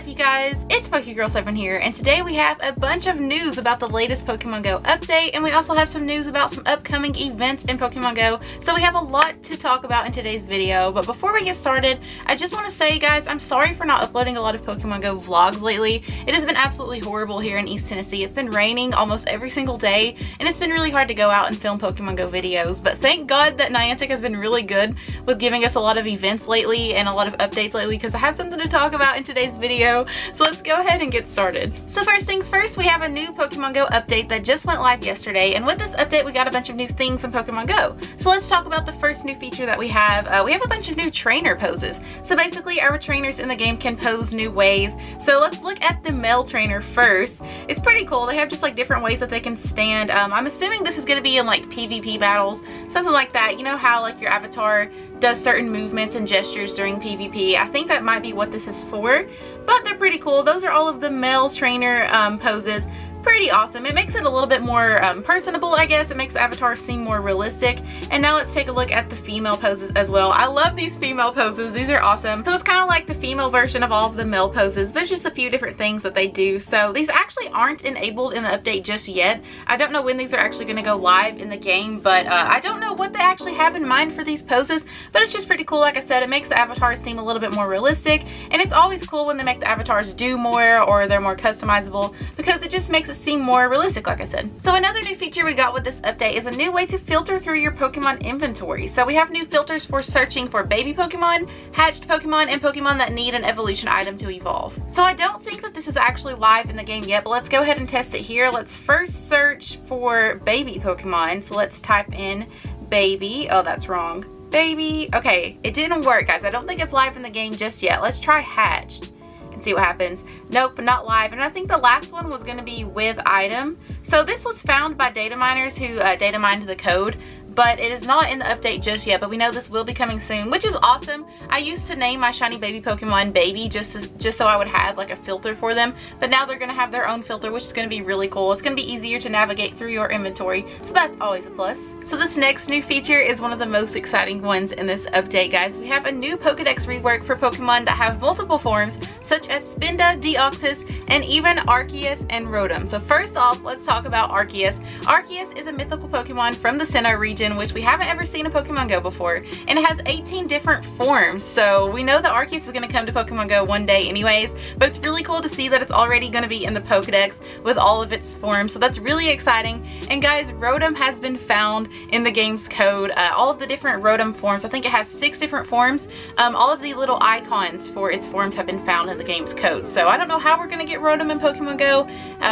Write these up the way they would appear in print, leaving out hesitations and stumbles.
up, you guys? It's PokeGirl7 here, and today we have a bunch of news about the latest Pokemon Go update, and we also have some news about some upcoming events in Pokemon Go. So we have a lot to talk about in today's video, but before we get started, I just want to say, guys, I'm sorry for not uploading a lot of Pokemon Go vlogs lately. It has been absolutely horrible here in East Tennessee. It's been raining almost every single day, and it's been really hard to go out and film Pokemon Go videos, but thank God that Niantic has been really good with giving us a lot of events lately and a lot of updates lately, because I have something to talk about in today's video. So let's go ahead and get started. So first things first, we have a new Pokemon Go update that just went live yesterday, and with this update we got a bunch of new things in Pokemon Go. So let's talk about the first new feature that we have. We have a bunch of new trainer poses. So basically our trainers in the game can pose new ways. So let's look at the male trainer first. It's pretty cool. They have just like different ways that they can stand. I'm assuming this is going to be in like PvP battles, something like that. You know how like your avatar does certain movements and gestures during PvP. I think that might be what this is for, but they're pretty cool. Those are all of the male trainer poses. Pretty awesome. It makes it a little bit more personable, I guess. It makes the avatar seem more realistic. And now let's take a look at the female poses as well. I love these female poses. These are awesome. So it's kind of like the female version of all of the male poses. There's just a few different things that they do. So these actually aren't enabled in the update just yet. I don't know when these are actually going to go live in the game, but I don't know what they actually have in mind for these poses, but it's just pretty cool. Like I said, it makes the avatars seem a little bit more realistic, and it's always cool when they make the avatars do more or they're more customizable, because it just makes it seem more realistic, like I said. So another new feature we got with this update is a new way to filter through your Pokemon inventory. So we have new filters for searching for baby Pokemon, hatched Pokemon, and Pokemon that need an evolution item to evolve. So I don't think that this is actually live in the game yet, but let's go ahead and test it here. Let's first search for baby Pokemon. So let's type in baby. Oh, that's wrong. Baby. Okay, it didn't work, guys. I don't think it's live in the game just yet. Let's try hatched and see what happens. Nope, not live. And I think the last one was going to be with item. So this was found by data miners who data mined the code, but it is not in the update just yet, but we know this will be coming soon, which is awesome. I used to name my shiny baby Pokemon Baby just so I would have like a filter for them, but now they're going to have their own filter, which is going to be really cool. It's going to be easier to navigate through your inventory, so that's always a plus. So this next new feature is one of the most exciting ones in this update, guys. We have a new Pokedex rework for Pokemon that have multiple forms, such as Spinda, Deoxys, and even Arceus and Rotom. So first off, let's talk about Arceus. Arceus is a mythical Pokemon from the Sinnoh region, which we haven't ever seen in Pokemon Go before, and it has 18 different forms. So we know that Arceus is going to come to Pokemon Go one day anyways, but it's really cool to see that it's already going to be in the Pokedex with all of its forms, so that's really exciting. And guys, Rotom has been found in the game's code. All of the different Rotom forms, I think it has 6 different forms. All of the little icons for its forms have been found in the game's code. So I don't know how we're going to get Rotom in Pokemon Go,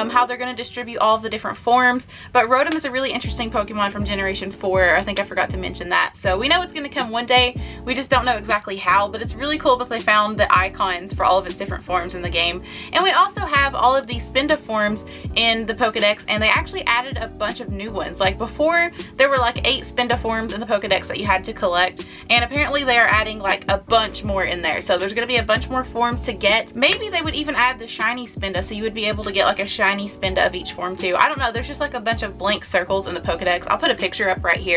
how they're going to distribute all of the different forms, but Rotom is a really interesting Pokemon from Generation 4. I think I forgot to mention that. So we know it's going to come one day. We just don't know exactly how, but it's really cool that they found the icons for all of its different forms in the game. And we also have all of these Spinda forms in the Pokedex, and they actually added a bunch of new ones. Like before, there were like 8 Spinda forms in the Pokedex that you had to collect, and apparently they are adding like a bunch more in there. So there's going to be a bunch more forms to get. Maybe they would even add the shiny Spinda, so you would be able to get like a shiny Spinda of each form too. I don't know. There's just like a bunch of blank circles in the Pokedex. I'll put a picture up right here.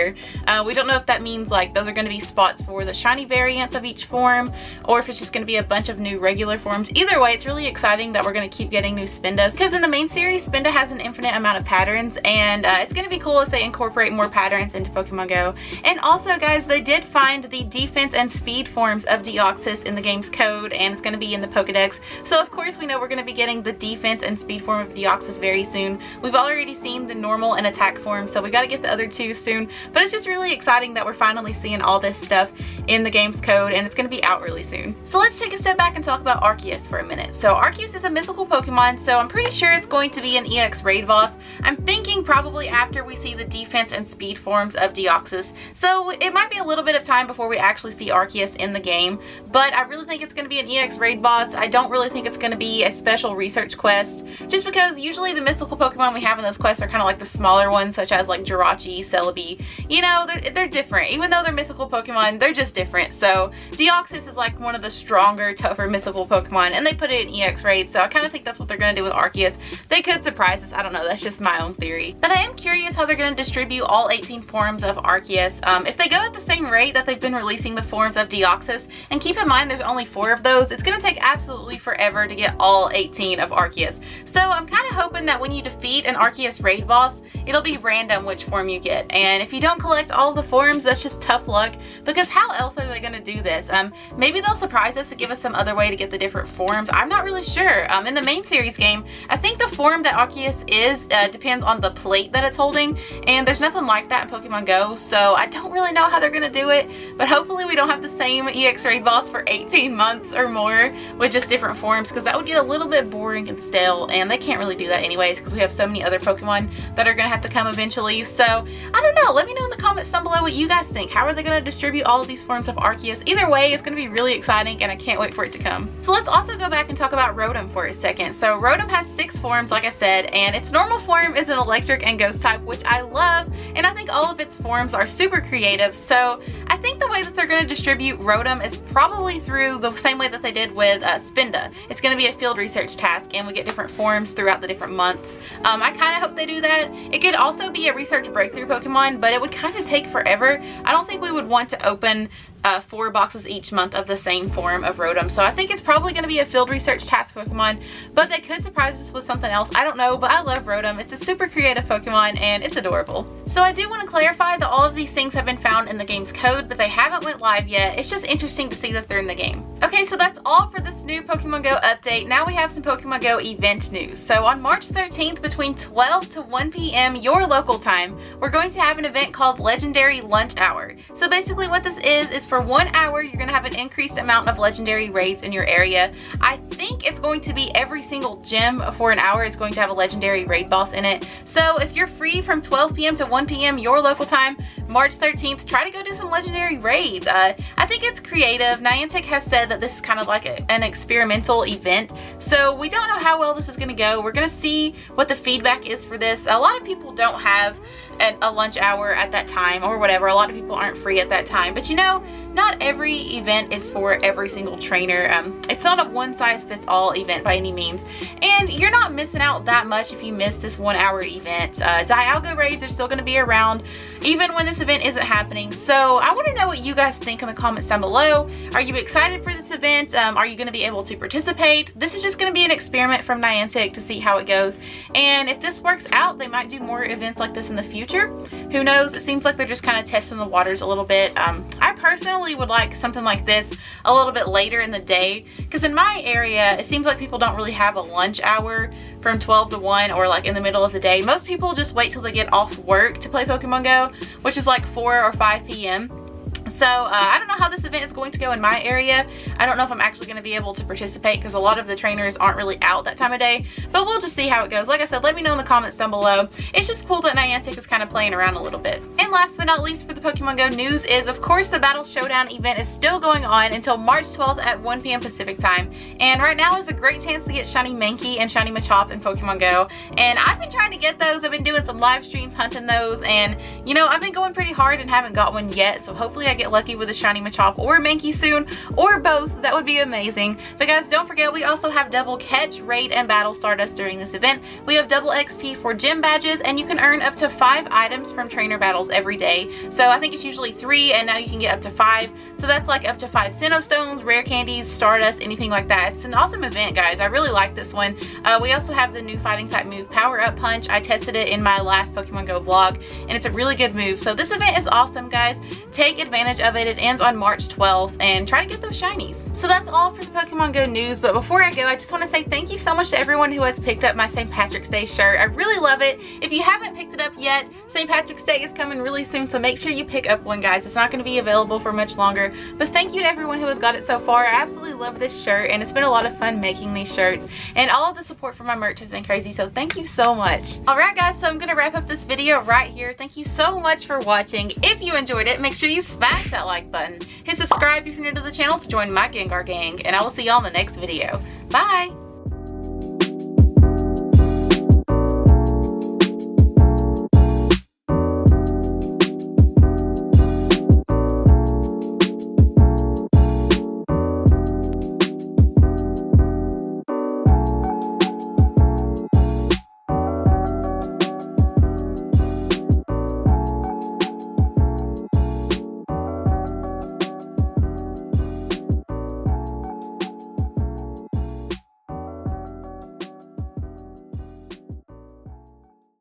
We don't know if that means like those are going to be spots for the shiny variants of each form, or if it's just going to be a bunch of new regular forms. Either way, it's really exciting that we're going to keep getting new Spindas, because in the main series, Spinda has an infinite amount of patterns, and it's going to be cool if they incorporate more patterns into Pokemon Go. And also, guys, they did find the defense and speed forms of Deoxys in the game's code, and it's going to be in the Pokedex. So of course we know we're going to be getting the defense and speed form of Deoxys very soon. We've already seen the normal and attack form, so we got to get the other 2 soon, but it's just really exciting that we're finally seeing all this stuff in the game's code, and it's going to be out really soon. So let's take a step back and talk about Arceus for a minute. So Arceus is a mythical Pokemon, so I'm pretty sure it's going to be an EX raid boss. I'm thinking probably after we see the defense and speed forms of Deoxys. So it might be a little bit of time before we actually see Arceus in the game, but I really think it's going to be an EX raid boss. I don't really think it's going to be a special research quest, just because usually the mythical Pokemon we have in those quests are kind of like the smaller ones, such as like Jirachi, Celebi. You know, they're different. Even though they're mythical Pokemon, they're just different. So Deoxys is like one of the stronger, tougher mythical Pokemon, and they put it in EX raids, so I kind of think that's what they're going to do with Arceus. They could surprise us. I don't know. That's just my own theory. But I am curious how they're going to distribute all 18 forms of Arceus. If they go at the same rate that they've been releasing the forms of Deoxys, and keep in mind there's only 4 of those, it's going to take absolutely forever to get all 18 of Arceus. So I'm kind of hoping that when you defeat an Arceus raid boss, it'll be random which form you get. And if you don't collect all of the forms, that's just tough luck, because how else are they going to do this? Maybe they'll surprise us to give us some other way to get the different forms. I'm not really sure. In the main series game, I think the form that Arceus is depends on the plate that it's holding, and there's nothing like that in Pokemon Go, so I don't really know how they're going to do it, but hopefully we don't have the same EX raid boss for 18 months or more with just different forms, because that would get a little bit boring and stale, and they can't really do that anyways because we have so many other Pokemon that are going to have to come eventually. So I don't know, let me know in the comments down below what you guys think. How are they going to distribute all of these forms of Arceus? Either way, it's going to be really exciting, and I can't wait for it to come. So let's also go back and talk about Rotom for a second. So Rotom has 6 forms, like I said, and its normal form is an electric and ghost type, which I love, and I think all of its forms are super creative. So I think the way that they're going to distribute Rotom is probably through the same way that they did with Spinda. It's going to be a field research task, and we get different forms throughout the different months. I kind of hope they do that. It could also be a research breakthrough Pokemon, but it would kind of take forever. I don't think we would want to open 4 boxes each month of the same form of Rotom. So I think it's probably going to be a field research task Pokemon, but they could surprise us with something else. I don't know, but I love Rotom. It's a super creative Pokemon, and it's adorable. So I do want to clarify that all of these things have been found in the game's code, but they haven't went live yet. It's just interesting to see that they're in the game. Okay, so that's all for this new Pokemon Go update. Now we have some Pokemon Go event news. So on March 13th, between 12 to 1 p.m. your local time, we're going to have an event called Legendary Lunch Hour. So basically what this is for 1 hour, you're going to have an increased amount of legendary raids in your area. I think it's going to be every single gym for an hour is going to have a legendary raid boss in it. So if you're free from 12 p.m. to 1 p.m. your local time, March 13th, try to go do some legendary raids. I think it's creative. Niantic has said that this is kind of like an experimental event, so we don't know how well this is going to go. We're going to see what the feedback is for this. A lot of people don't have a lunch hour at that time or whatever. A lot of people aren't free at that time, but you know, not every event is for every single trainer. It's not a one-size-fits-all event by any means, and you're not missing out that much if you miss this 1 hour event. Dialga raids are still going to be around even when this event isn't happening. So I want to know what you guys think in the comments down below. Are you excited for this event? Are you going to be able to participate? This is just going to be an experiment from Niantic to see how it goes, and if this works out, they might do more events like this in the future. Who knows? It seems like they're just kind of testing the waters a little bit. I personally would like something like this a little bit later in the day, because in my area it seems like people don't really have a lunch hour from 12 to 1 or like in the middle of the day. Most people just wait till they get off work to play Pokemon Go, which is like 4 or 5 p.m. So I don't know how this event is going to go in my area. I don't know if I'm actually going to be able to participate because a lot of the trainers aren't really out that time of day, but we'll just see how it goes. Like I said, let me know in the comments down below. It's just cool that Niantic is kind of playing around a little bit. And last but not least for the Pokemon Go news is, of course, the Battle Showdown event is still going on until March 12th at 1 p.m. Pacific time. And right now is a great chance to get Shiny Mankey and Shiny Machop in Pokemon Go. And I've been trying to get those. I've been doing some live streams hunting those, and you know, I've been going pretty hard and haven't got one yet. So hopefully I get lucky with a Shiny Machop or Mankey soon, or both. That would be amazing. But guys, don't forget, we also have double catch, raid, and battle Stardust during this event. We have double XP for gym badges, and you can earn up to 5 items from trainer battles every day. So I think it's usually 3, and now you can get up to 5. So that's like up to 5 Sinnoh Stones, rare candies, Stardust, anything like that. It's an awesome event, guys. I really like this one. We also have the new fighting type move, Power Up Punch. I tested it in my last Pokemon Go vlog, and it's a really good move. So this event is awesome, guys. Take advantage of it. It ends on March 12th, and try to get those shinies. So that's all for the Pokemon Go news, but before I go, I just want to say thank you so much to everyone who has picked up my St. Patrick's Day shirt. I really love it. If you haven't picked it up yet, St. Patrick's Day is coming really soon, so make sure you pick up one, guys. It's not going to be available for much longer, but thank you to everyone who has got it so far. I absolutely love this shirt, and it's been a lot of fun making these shirts, and all of the support for my merch has been crazy, so thank you so much. Alright guys, so I'm going to wrap up this video right here. Thank you so much for watching. If you enjoyed it, make sure you smash that like button. Hit subscribe if you're new to the channel to join my Gengar gang, and I will see y'all in the next video. Bye!